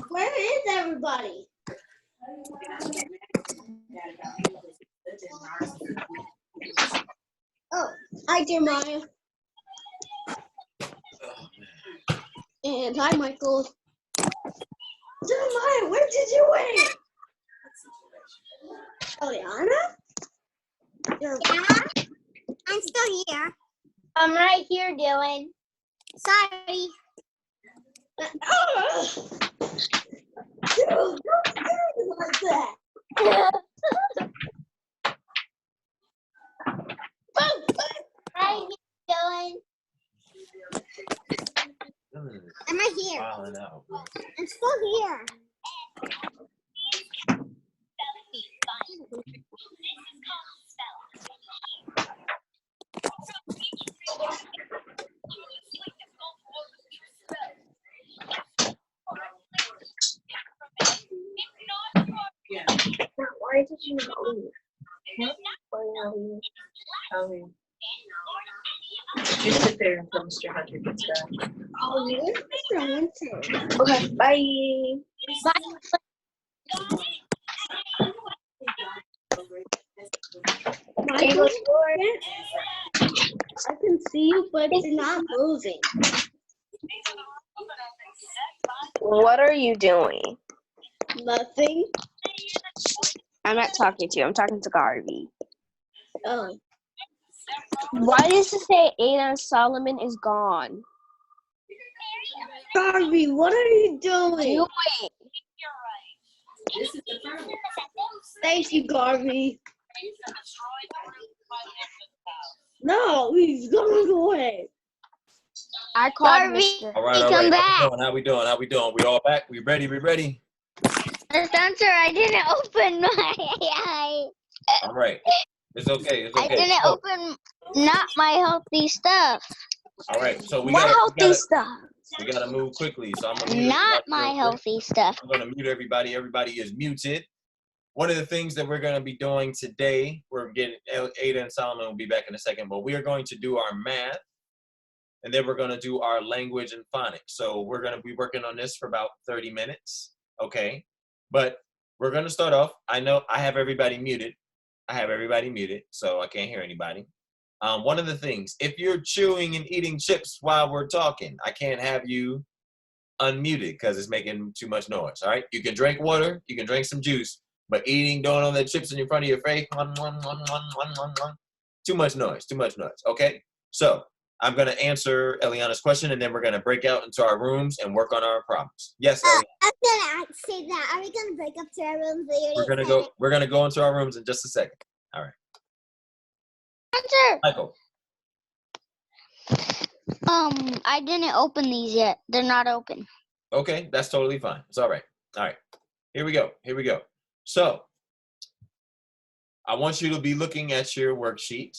Speaker 2: Where is everybody? Oh, hi, Jeremiah. And hi, Michael. Jeremiah, where did you went? Eliana?
Speaker 1: I'm still here.
Speaker 7: I'm right here, Dylan.
Speaker 1: Sorry.
Speaker 2: Dude, don't do me like that.
Speaker 7: Hi, Dylan.
Speaker 1: Am I here?
Speaker 3: Wilding out.
Speaker 1: I'm still here.
Speaker 5: Why did you not leave? Why not leave? I'll leave. You sit there until Mr. Hunter gets back.
Speaker 2: Oh, where's Mr. Hunter?
Speaker 5: Okay, bye.
Speaker 2: Michael, I can see you, but you're not moving.
Speaker 5: What are you doing?
Speaker 2: Nothing.
Speaker 5: I'm not talking to you. I'm talking to Garvey.
Speaker 2: Oh.
Speaker 5: Why does it say Ada Solomon is gone?
Speaker 2: Garvey, what are you doing? Thank you, Garvey. No, he's going away.
Speaker 6: I called
Speaker 7: Garvey,
Speaker 6: Mr.
Speaker 3: All right, all
Speaker 7: come
Speaker 3: right.
Speaker 7: back.
Speaker 3: How we doing? How we doing? We all back? We ready? We ready?
Speaker 7: Spencer, I didn't open my eye.
Speaker 3: All right. It's okay. It's
Speaker 7: I
Speaker 3: okay.
Speaker 7: didn't
Speaker 3: So,
Speaker 7: open not my healthy stuff.
Speaker 3: all right. So we
Speaker 5: What healthy
Speaker 3: gotta,
Speaker 5: stuff?
Speaker 3: we gotta move quickly. So I'm gonna mute
Speaker 7: Not
Speaker 3: everybody
Speaker 7: my
Speaker 3: real quick.
Speaker 7: healthy stuff.
Speaker 3: I'm gonna mute everybody. Everybody is muted. One of the things that we're gonna be doing today, we're getting Ada and Solomon will be back in a second, but we are going to do our math, and then we're gonna do our language and phonics. So we're gonna be working on this for about 30 minutes, okay? But we're gonna start off. I know I have everybody muted. So I can't hear anybody. One of the things, if you're chewing and eating chips while we're talking, I can't have you unmuted because it's making too much noise. All right, you can drink water, you can drink some juice, but eating, doing all that chips in front of your face, too much noise. Okay, so I'm gonna answer Eliana's question, and then we're gonna break out into our rooms and work on our problems. Yes, Eliana.
Speaker 1: I'm gonna say that. Are we gonna break up to our rooms later?
Speaker 3: We're gonna go into our rooms in just a second. All right,
Speaker 7: Spencer,
Speaker 3: Michael.
Speaker 7: I didn't open these yet. They're not open.
Speaker 3: Okay, that's totally fine. It's all right. All right, here we go. So I want you to be looking at your worksheet.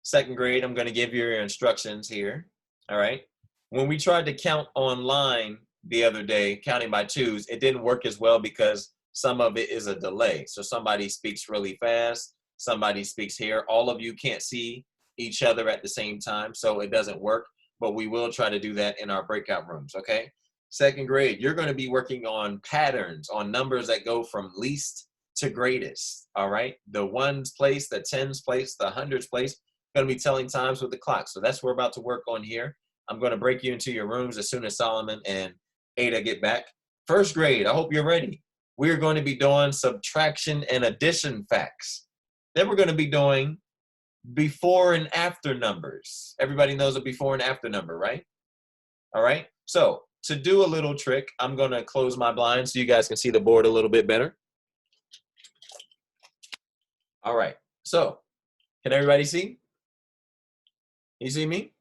Speaker 3: Second grade, I'm going to give you your instructions here. All right. When we tried to count online the other day, counting by twos, it didn't work as well because some of it is a delay. So somebody speaks really fast, somebody speaks here. All of you can't see each other at the same time, so it doesn't work, but we will try to do that in our breakout rooms, okay? Second grade, you're going to be working on patterns, on numbers that go from least to greatest, all right? The ones place, the tens place, the hundreds place, going to be telling times with the clock. So that's what we're about to work on here. I'm going to break you into your rooms as soon as Solomon and Ada get back. First grade, I hope you're ready. We're going to be doing subtraction and addition facts. Then we're going to be doing before and after numbers. Everybody knows a before and after number, right? All right. So to do a little trick, I'm going to close my blinds so you guys can see the board a little bit better. All right. So can everybody see? You see me?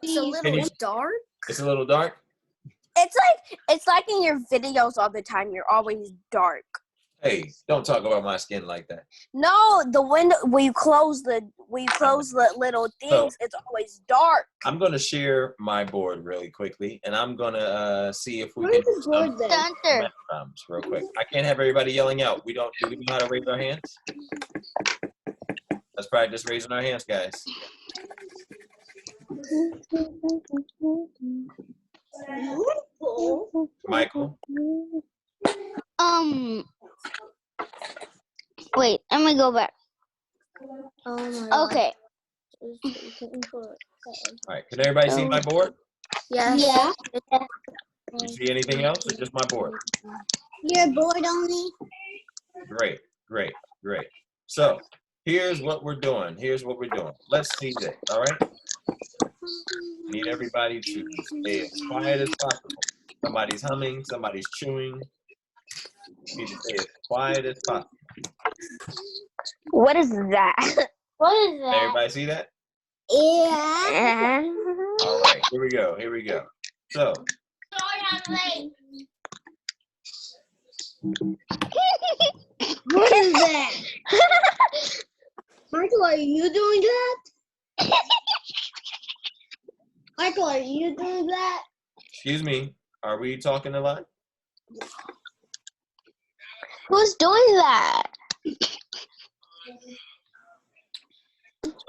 Speaker 6: It's a little dark.
Speaker 3: It's a little dark.
Speaker 6: It's like in your videos all the time. You're always dark.
Speaker 3: Hey, don't talk about my skin like that.
Speaker 6: No, the window when you close the little things,
Speaker 3: So-
Speaker 6: it's always dark.
Speaker 3: I'm going to share my board really quickly, and I'm going to see if we
Speaker 2: Where's
Speaker 3: can
Speaker 2: the board then?
Speaker 7: Center.
Speaker 3: real quick. I can't have everybody yelling out. Do we know how to raise our hands? Let's practice raising our hands, guys. Michael,
Speaker 7: Wait, let me go back.
Speaker 6: Oh my God.
Speaker 7: Okay.
Speaker 3: all right. Can everybody see my board?
Speaker 6: Yes.
Speaker 4: Yeah.
Speaker 3: You see anything else, or just my board?
Speaker 4: Your board only.
Speaker 3: Great, great, great. So here's what we're doing. Let's see this, all right? Need everybody to stay as quiet as possible. Somebody's humming, somebody's chewing. You need to stay as quiet as possible.
Speaker 6: What is that?
Speaker 7: What is that?
Speaker 3: Everybody see that?
Speaker 4: Yeah.
Speaker 3: All right, here we go. So,
Speaker 2: What is that? Michael, are you doing that? Michael, are you doing that?
Speaker 3: excuse me, are we talking a lot?
Speaker 7: Who's doing that?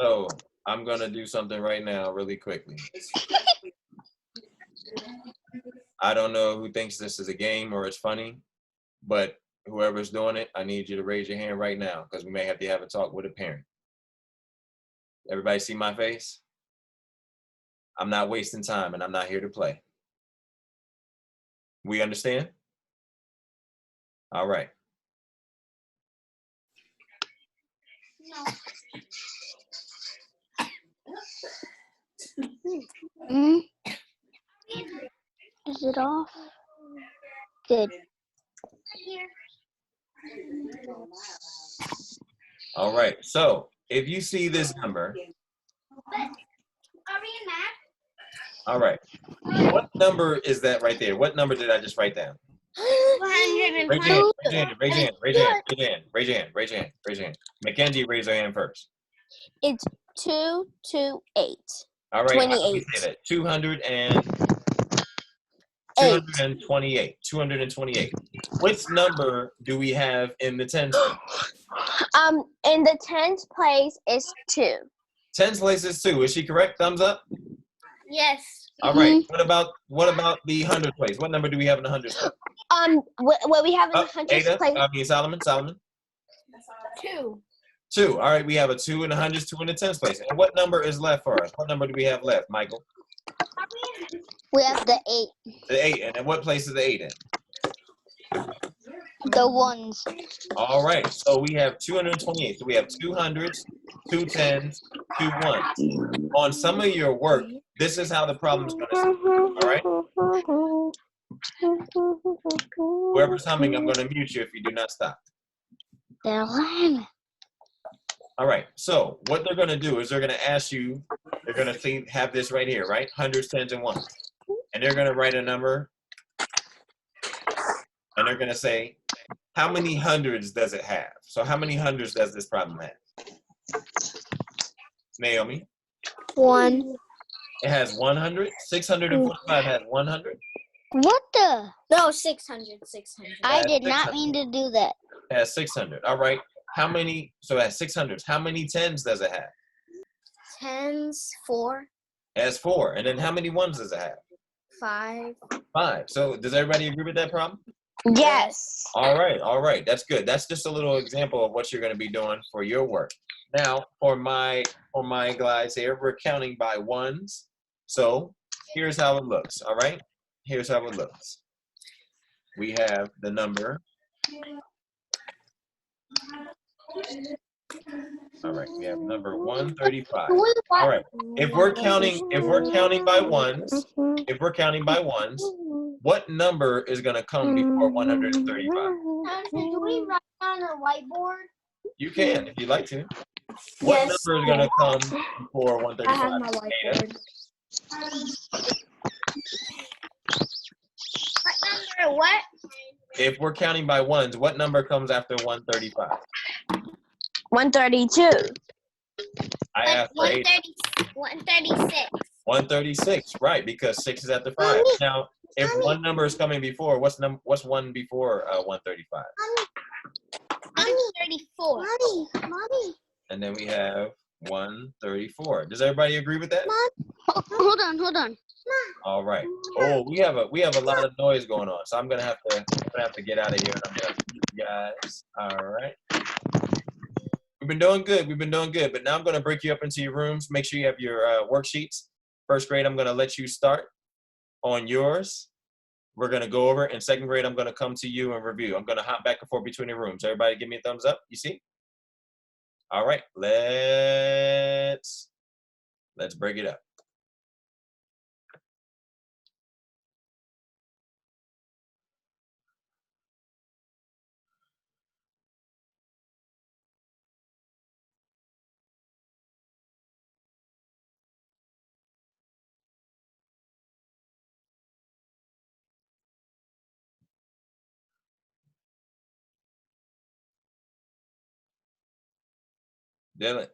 Speaker 3: So, I'm gonna do something right now really quickly. I don't know who thinks this is a game or it's funny, but whoever's doing it, I need you to raise your hand right now because we may have to have a talk with a parent. Everybody see my face? I'm not wasting time and I'm not here to play. We understand? All right.
Speaker 7: Mm? Is it off? Good.
Speaker 3: All right. So if you see this number, all right. What number is that right there? What number did I just write down?
Speaker 1: 102.
Speaker 3: Raise your hand. Mackenzie, raise her hand first.
Speaker 6: It's 228.
Speaker 3: All right. How do we
Speaker 6: 28.
Speaker 3: say that? 228. 228. Which number do we have in the tens?
Speaker 6: In the 10th place is 2.
Speaker 3: Tens place is 2. Is she correct? Thumbs up.
Speaker 1: Yes.
Speaker 3: All right. What about the 100 place? What number do we have in the 100 place?
Speaker 6: What we have in the 100th
Speaker 3: Ada,
Speaker 6: place.
Speaker 3: Solomon.
Speaker 1: 2.
Speaker 3: 2. All right. We have a 2 in the 100s, 2 in the tens place. And what number is left for us? What number do we have left, Michael?
Speaker 7: We have the 8.
Speaker 3: The 8. And in what place is the 8 in?
Speaker 7: The ones.
Speaker 3: All right. So we have 228. So we have 200s, 2 10s, 2 1s. On some of your work, this is how the problem's going to sound. All right. Whoever's humming, I'm going to mute you if you do not stop.
Speaker 7: They're lying.
Speaker 3: All right. So what they're going to do is they're going to ask you, they're going to have this right here, right? 100s, 10s, and 1s. And they're going to write a number. And they're going to say, how many hundreds does it have? So how many hundreds does this problem have? Naomi?
Speaker 6: 1.
Speaker 3: It has 100. 645 has 100.
Speaker 7: What the?
Speaker 1: No, 600. 600.
Speaker 7: I
Speaker 3: That's
Speaker 7: did not
Speaker 3: 600.
Speaker 7: mean to do that.
Speaker 3: It has 600. All right. How many? So it has 600s. How many tens does it have?
Speaker 6: 10s, 4,
Speaker 3: It has 4. And then how many ones does it have?
Speaker 6: 5.
Speaker 3: 5. So does everybody agree with that problem?
Speaker 7: Yes.
Speaker 3: All right. All right. That's good. That's just a little example of what you're going to be doing for your work. Now, for my guys here, we're counting by ones. So here's how it looks. All right. Here's how it looks. We have the number. All right, we have number 135. All right. If we're counting by ones, what number is going to come before 135?
Speaker 4: Do we write on our whiteboard?
Speaker 3: You can if you'd like to. What
Speaker 6: Yes.
Speaker 3: number is going to come before
Speaker 6: I have
Speaker 3: 135?
Speaker 6: my whiteboard.
Speaker 1: What number? What?
Speaker 3: If we're counting by ones, what number comes after 135?
Speaker 6: 132.
Speaker 3: I asked for 8.
Speaker 1: 136.
Speaker 3: 136, right? Because 6 is after 5. Now, if one number is coming before, what's one before 135?
Speaker 1: 134.
Speaker 4: Mommy.
Speaker 3: And then we have 134. Does everybody agree with that?
Speaker 7: Hold on.
Speaker 3: All right. Oh, we have a lot of noise going on, so I'm gonna have to get out of here. And I'm gonna leave you guys. All right. We've been doing good. But now I'm gonna break you up into your rooms. Make sure you have your worksheets. First grade, I'm gonna let you start on yours. We're gonna go over. In second grade, I'm gonna come to you and review. I'm gonna hop back and forth between the rooms. Everybody, give me a thumbs up. You see? All right. Let's break it up. Dylan.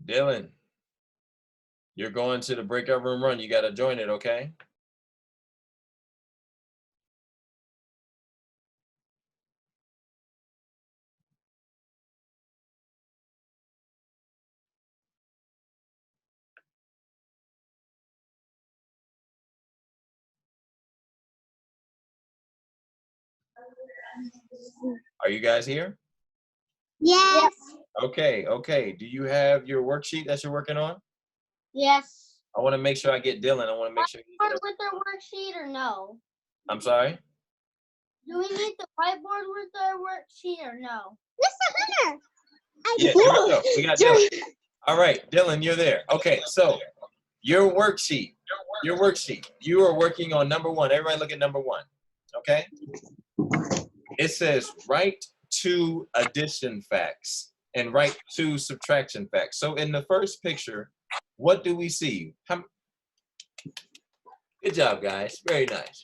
Speaker 3: Dylan, you're going to the breakout room run. You got to join it, okay? Are you guys here?
Speaker 4: Yes.
Speaker 3: Okay. Do you have your worksheet that you're working on?
Speaker 4: Yes.
Speaker 3: I want to make sure I get Dylan. I want to make sure.
Speaker 4: With their worksheet or no?
Speaker 3: I'm sorry?
Speaker 4: Do we need the whiteboard with their worksheet or no? Mr. Hunter.
Speaker 3: Yeah, here we go. We got Dylan. All right, Dylan, you're there. Okay, so your worksheet. You are working on number 1. Everybody look at number 1. Okay? It says write 2 addition facts and write 2 subtraction facts. So in the first picture, what do we see? Good job, guys. Very nice.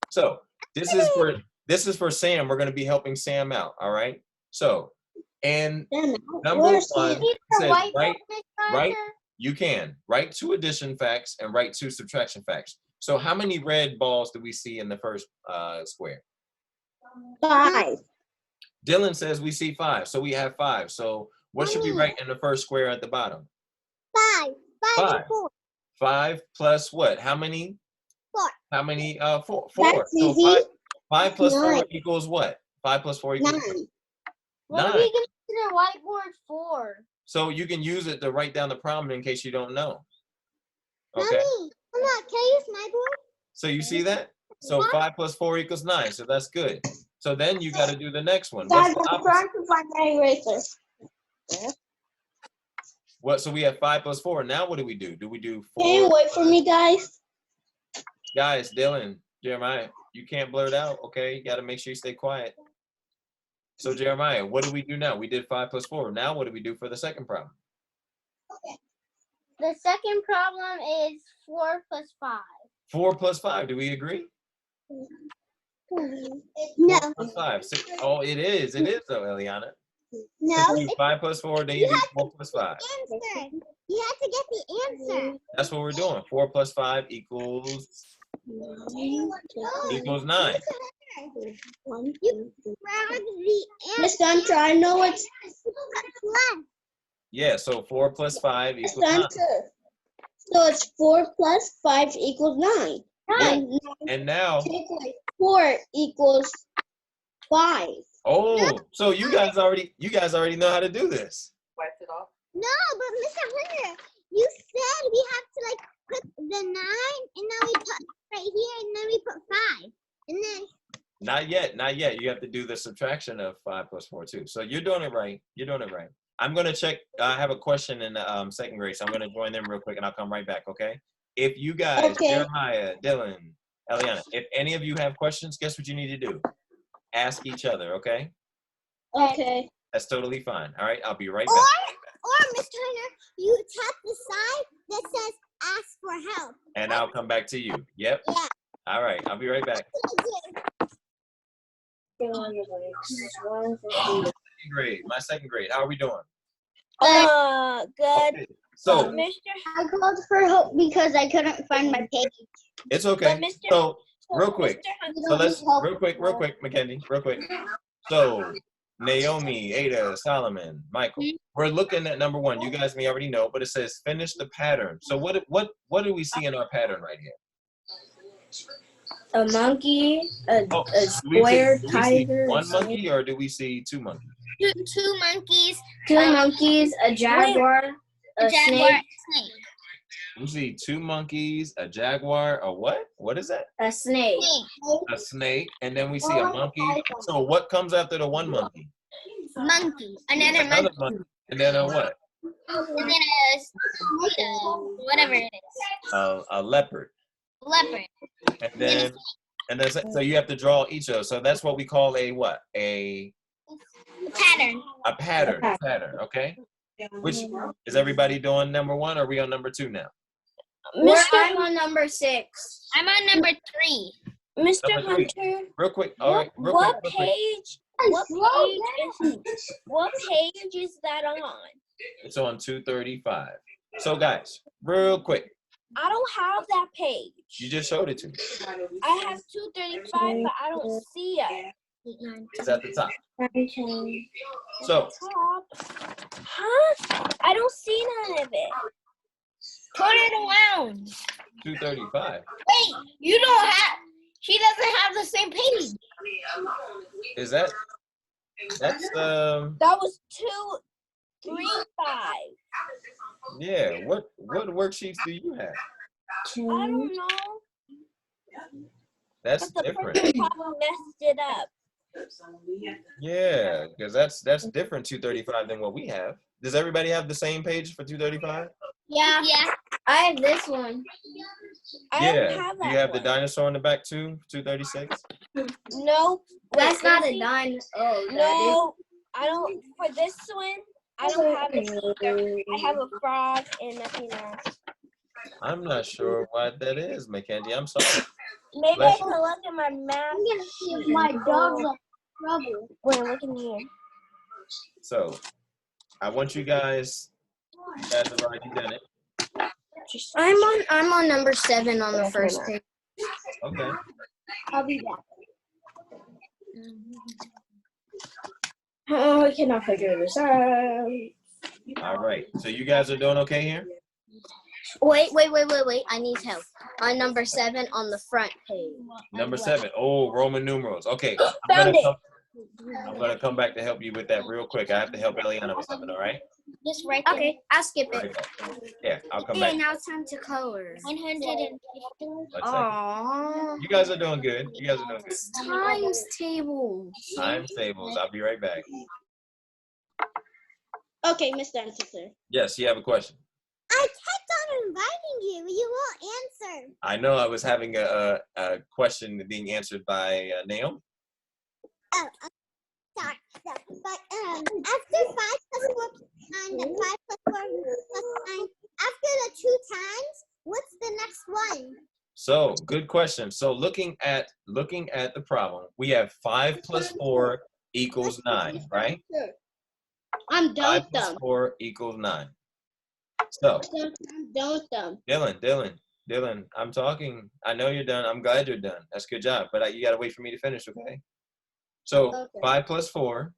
Speaker 3: So this is for Sam. We're going to be helping Sam out. All right. So and number 1 says write. You can write 2 addition facts and write 2 subtraction facts. So how many red balls do we see in the first square?
Speaker 2: 5.
Speaker 3: Dylan says we see 5. So we have 5. So what should we write in the first square at the bottom?
Speaker 4: 5.
Speaker 3: 5. 5 plus what? How many?
Speaker 4: 4.
Speaker 3: How many? 4.
Speaker 2: That's
Speaker 3: So
Speaker 2: easy.
Speaker 3: 5 plus 4
Speaker 2: 9.
Speaker 3: equals what? 5 plus 4 equals
Speaker 2: 9.
Speaker 3: what?
Speaker 4: What
Speaker 3: 9.
Speaker 4: are we going to whiteboard for?
Speaker 3: So you can use it to write down the problem in case you don't know. Okay.
Speaker 4: Mommy, can I use my board?
Speaker 3: So you see that? So 5 plus 4 equals 9. So that's good. So then you got to do the next one. What's
Speaker 2: Guys,
Speaker 3: the
Speaker 2: I'm
Speaker 3: opposite?
Speaker 2: trying to find my eraser.
Speaker 3: What? So we have 5 plus 4. Now what do? Do we do 4?
Speaker 2: Can you wait for me, guys?
Speaker 3: Guys, Dylan, Jeremiah, you can't blurt out, okay? You got to make sure you stay quiet. So Jeremiah, what do we do now? We did 5 plus 4. Now what do we do for the second problem?
Speaker 1: The second problem is 4 plus 5.
Speaker 3: 4 plus 5. Do we agree?
Speaker 4: No,
Speaker 3: 4 plus 5. 6. Oh, it is. It is though, Eliana.
Speaker 4: no.
Speaker 3: You do 5 plus 4, then you do 4 plus 5.
Speaker 4: Answer. You have to get the answer.
Speaker 3: That's what we're doing. 4 plus 5 equals 9.
Speaker 4: You found the answer.
Speaker 2: Miss Sandra, I know it's
Speaker 4: Plus.
Speaker 3: Yeah, so 4 plus 5
Speaker 2: Miss
Speaker 3: equals 9.
Speaker 2: Sandra. So it's 4 plus 5 equals 9. And
Speaker 3: And now,
Speaker 2: take away 4 equals 5.
Speaker 3: oh, so you guys already know how to do this.
Speaker 5: Wiped it off.
Speaker 4: No, but Mr. Hunter, you said we have to like put the 9, and now we put right here, and then we put 5, and then.
Speaker 3: Not yet, not yet. You have to do the subtraction of 5 plus 4 too. So you're doing it right. You're doing it right. I'm gonna check. I have a question in the second grade, so I'm gonna join them real quick, and I'll come right back. Okay? If you guys,
Speaker 2: Okay.
Speaker 3: Jeremiah, Dylan, Eliana, if any of you have questions, guess what you need to do? Ask each other. Okay?
Speaker 2: Okay.
Speaker 3: That's totally fine. All right. I'll be right back.
Speaker 4: Or Mr. Hunter, you tap the side that says "Ask for help."
Speaker 3: And I'll come back to you. Yep.
Speaker 4: Yeah.
Speaker 3: All right. I'll be right back. Second grade. My second grade. How are we doing?
Speaker 2: Good.
Speaker 3: Okay. So
Speaker 2: I called for help because I couldn't find my page.
Speaker 3: it's okay. So real quick.
Speaker 2: You
Speaker 3: So
Speaker 2: don't
Speaker 3: let's
Speaker 2: need help.
Speaker 3: real quick, Mackenzie, real quick. So Naomi, Ada, Solomon, Michael. We're looking at number 1. You guys may already know, but it says finish the pattern. So what do we see in our pattern right here?
Speaker 6: A monkey, a
Speaker 3: Do we see-
Speaker 6: square
Speaker 3: do we see
Speaker 6: tiger.
Speaker 3: one monkey or do we see 2 monkeys?
Speaker 1: Two monkeys,
Speaker 6: Two monkeys, a jaguar,
Speaker 1: a
Speaker 6: a
Speaker 1: jaguar,
Speaker 6: snake,
Speaker 1: snake.
Speaker 3: We see 2 monkeys, a jaguar, a what? What is that?
Speaker 6: a snake.
Speaker 3: A snake, and then we see a monkey. So what comes after the 1 monkey?
Speaker 1: Monkey, another
Speaker 3: Another
Speaker 1: monkey,
Speaker 3: monkey. And then a what?
Speaker 1: and then whatever it is,
Speaker 3: A leopard.
Speaker 1: leopard.
Speaker 3: And then so you have to draw each of those. So that's what we call a what? A
Speaker 1: Pattern.
Speaker 3: pattern, okay? Which is everybody doing number 1 or are we on number 2 now?
Speaker 6: I'm on number 6.
Speaker 1: I'm on number 3.
Speaker 6: Mr.
Speaker 3: Number 3.
Speaker 6: Hunter,
Speaker 3: Real quick. All right. Real
Speaker 6: what
Speaker 3: quick. Real quick.
Speaker 6: page? What page is that on?
Speaker 3: It's on 235. So guys, real quick.
Speaker 6: I don't have that page.
Speaker 3: You just showed it to me.
Speaker 6: I have 235, but I don't see it.
Speaker 3: It's at the top. So
Speaker 6: Huh? I don't see none of it.
Speaker 1: Turn it around.
Speaker 3: 235.
Speaker 1: Wait, you don't have. She doesn't have the same page.
Speaker 3: Is that's
Speaker 6: That was 235.
Speaker 3: yeah. What worksheets do you have?
Speaker 6: I don't know.
Speaker 3: That's
Speaker 6: But the
Speaker 3: different.
Speaker 6: person probably messed it up.
Speaker 3: Yeah, because that's different 235 than what we have. Does everybody have the same page for 235?
Speaker 1: Yeah. Yeah.
Speaker 6: I have this one. I don't have that
Speaker 3: You have the
Speaker 6: one.
Speaker 3: dinosaur in the back too, 236?
Speaker 6: No.
Speaker 2: That's
Speaker 6: Wait,
Speaker 2: not
Speaker 6: let
Speaker 2: a
Speaker 6: me see.
Speaker 2: dinosaur. Oh,
Speaker 6: No, I don't. For this one, I don't have it either. I have a frog and nothing else.
Speaker 3: I'm not sure what that is, Mackenzie. I'm sorry.
Speaker 6: Maybe
Speaker 3: Bless
Speaker 6: I can look at my math.
Speaker 2: I'm gonna see if my dog's in trouble.
Speaker 6: Wait, look in here.
Speaker 3: So I want you guys have already done it.
Speaker 2: I'm on number 7 on the first page.
Speaker 3: Okay.
Speaker 2: I'll be back.
Speaker 6: Oh, I cannot figure this out.
Speaker 3: All right. So you guys are doing okay here?
Speaker 2: Wait. I need help. On number 7 on the front page.
Speaker 3: Number 7. Oh, Roman numerals. Okay.
Speaker 6: Found it.
Speaker 3: I'm gonna come back to help you with that real quick. I have to help Eliana with something, all right?
Speaker 1: Just right there.
Speaker 6: Okay, I'll skip
Speaker 3: All
Speaker 6: it.
Speaker 3: right. Yeah, I'll come
Speaker 6: Okay,
Speaker 3: back.
Speaker 6: now it's time to color.
Speaker 1: 150.
Speaker 3: One second.
Speaker 6: Aww.
Speaker 3: You guys are doing good. You guys are doing good.
Speaker 6: It's times tables.
Speaker 3: Times tables. I'll be right back.
Speaker 2: Okay, Mr. Answer.
Speaker 3: Yes, you have a question.
Speaker 4: I kept on inviting you. You won't answer.
Speaker 3: I know I was having a question being answered by Naomi.
Speaker 4: Oh, sorry. So, but after 5 plus 4 and 5 plus 4 plus 9, after the 2 times, what's the next one?
Speaker 3: So good question. So looking at the problem, we have 5 plus 4 equals 9, right?
Speaker 2: I'm done
Speaker 3: 5
Speaker 2: with
Speaker 3: plus
Speaker 2: them.
Speaker 3: 4 equals 9. So
Speaker 2: I'm done with them.
Speaker 3: Dylan, I'm talking. I know you're done. I'm glad you're done. That's a good job. But you gotta wait for me to finish, okay? So
Speaker 2: Okay.
Speaker 3: 5 plus 4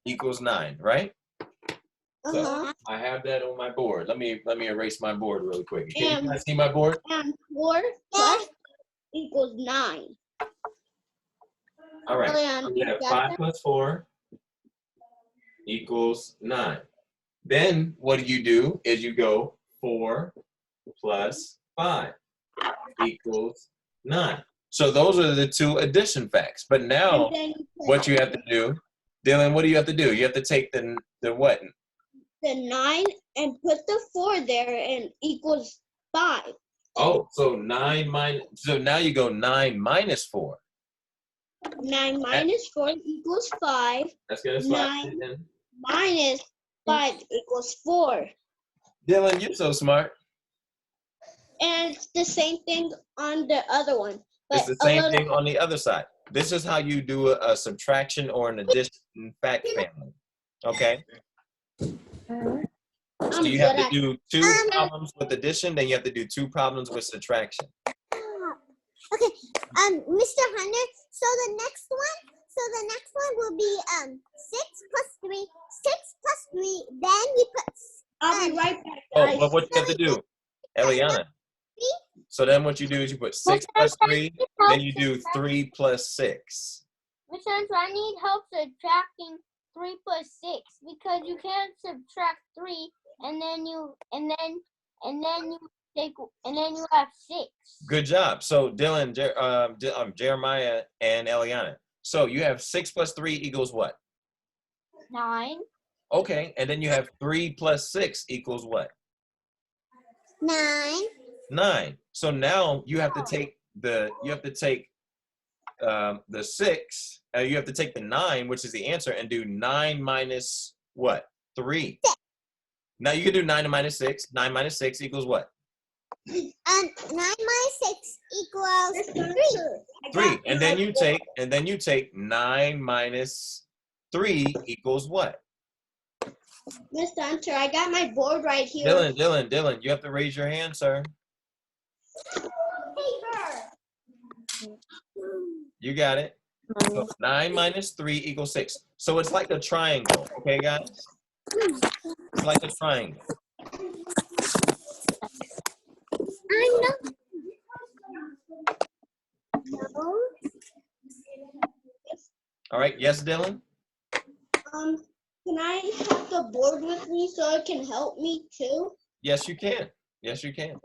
Speaker 3: equals 9, right?
Speaker 2: Uh-huh.
Speaker 3: I have that on my board. Let me erase my board really quick. Can you
Speaker 2: And-
Speaker 3: guys see my board?
Speaker 2: And 4 plus equals 9.
Speaker 3: All right.
Speaker 2: Eliana,
Speaker 3: So we have
Speaker 2: you got
Speaker 3: 5
Speaker 2: that?
Speaker 3: plus 4 equals 9. Then what do? Is you go 4 plus 5 equals 9. So those are the 2 addition facts. But now
Speaker 2: And then you put
Speaker 3: what you have to do, Dylan, what do you have to do? You have to take the what?
Speaker 2: the 9 and put the 4 there and equals 5.
Speaker 3: Oh, so 9 minus, so now you go 9 minus 4.
Speaker 2: 9 minus 4 equals 5.
Speaker 3: That's gonna slide
Speaker 2: 9.
Speaker 3: in.
Speaker 2: Minus 5 equals 4.
Speaker 3: Dylan, you're so smart.
Speaker 2: And it's the same thing on the other one.
Speaker 3: It's
Speaker 2: But
Speaker 3: the same thing on the other side. This is how you do a subtraction or an addition fact family. Okay? So you have to do 2 problems with addition, then you have to do 2 problems with subtraction.
Speaker 4: Okay, Mr. Hunter, so the next one will be 6 plus 3, 6 plus 3, then we put
Speaker 2: I'll be right back,
Speaker 3: Oh,
Speaker 2: guys.
Speaker 3: but what you have to do, Eliana. So then what you do is you put 6 plus 3, then you do 3 plus 6.
Speaker 1: Mr. Hunter, I need help subtracting 3 plus 6 because you can't subtract 3 and then you have 6.
Speaker 3: Good job. So Dylan, Jeremiah, and Eliana. So you have 6 plus 3 equals what?
Speaker 1: 9.
Speaker 3: Okay, and then you have 3 plus 6 equals what?
Speaker 4: 9.
Speaker 3: 9. So now you have to take the 6, you have to take the 9, which is the answer, and do 9 minus what? 3. Now you can do 9 minus 6. 9 minus 6 equals what?
Speaker 4: 9 minus 6 equals 3.
Speaker 3: 3. And then you take 9 minus 3 equals what?
Speaker 2: Mr. Hunter, I got my board right here.
Speaker 3: Dylan, you have to raise your hand, sir. You got it. So 9 minus 3 equals 6. So it's like a triangle, okay, guys? It's like a triangle.
Speaker 4: I know.
Speaker 3: All right, yes, Dylan?
Speaker 2: Can I have the board with me so it can help me too?
Speaker 3: Yes, you can. Yes, you can.